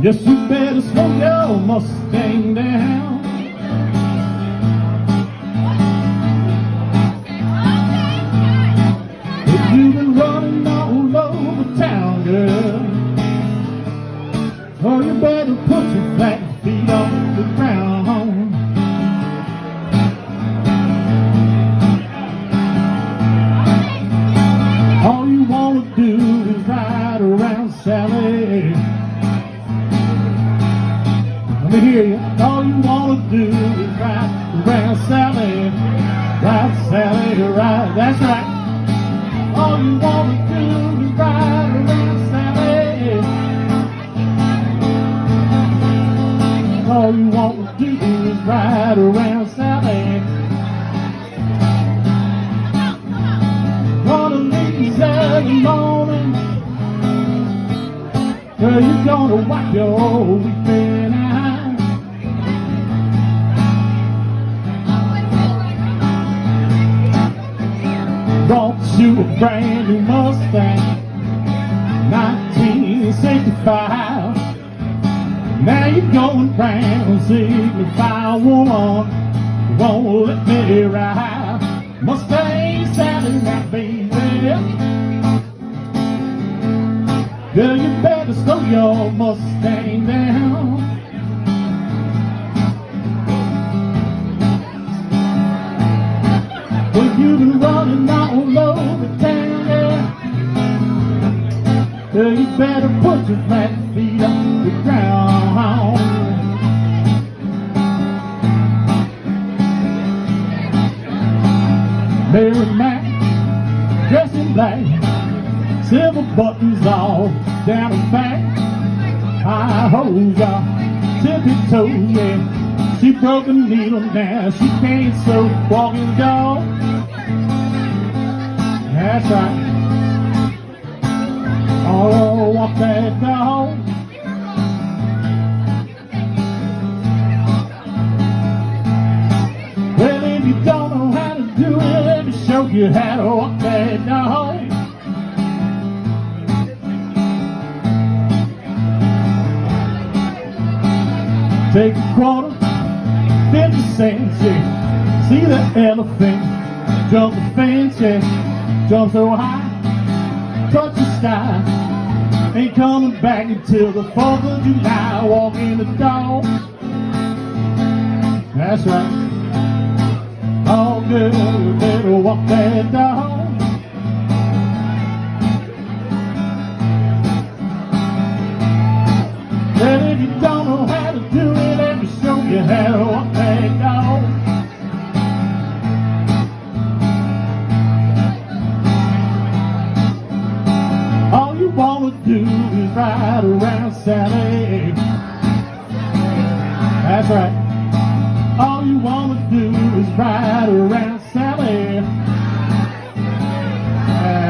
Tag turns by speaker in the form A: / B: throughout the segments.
A: Yes, you better slow your Mustang down. If you've been running all over town, girl, oh, you better put your flat feet on the ground. All you want to do is ride around Sally. Let me hear you. All you want to do is ride around Sally. Ride Sally, ride. That's right. All you want to do is ride around Sally. All you want to do is ride around Sally. One of these early mornings, girl, you're gonna wipe your weeping eyes. Brought you a brand new Mustang, 1965. Now you're going round signify, woman, won't let me ride. Mustang Sally, now baby, girl, you better slow your Mustang down. Well, you've been running all over town, yeah. Girl, you better put your flat feet on the ground. Mary Mac, dressed in black, silver buttons all down her back, high hose off, tippy toes, yeah. She broke a needle now, she can't sew, walking the dog. That's right. Oh, walk that dog. Well, if you don't know how to do it, let me show you how to walk that dog. Take a quarter, 50 cents, yeah. See the elephant jump the fence, yeah. Jump so high, touch the sky. Ain't coming back until the 4th of July. Walking the dog. That's right. Oh, girl, you better walk that dog. Well, if you don't know how to do it, let me show you how to walk that dog. All you want to do is ride around Sally. That's right. All you want to do is ride around Sally.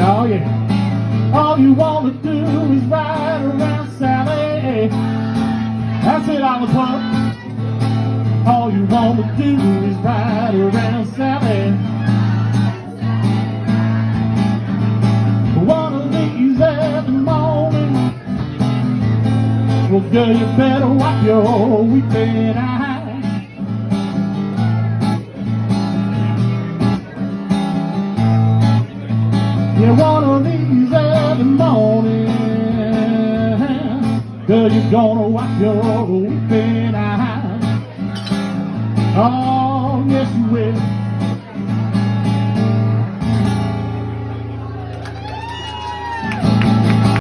A: Oh yeah. All you want to do is ride around Sally. That's it, on the club. All you want to do is ride around Sally. One of these every morning, well, girl, you better wipe your weeping eyes. Yeah, one of these every morning, girl, you're gonna wipe your weeping eyes. Oh, yes you will.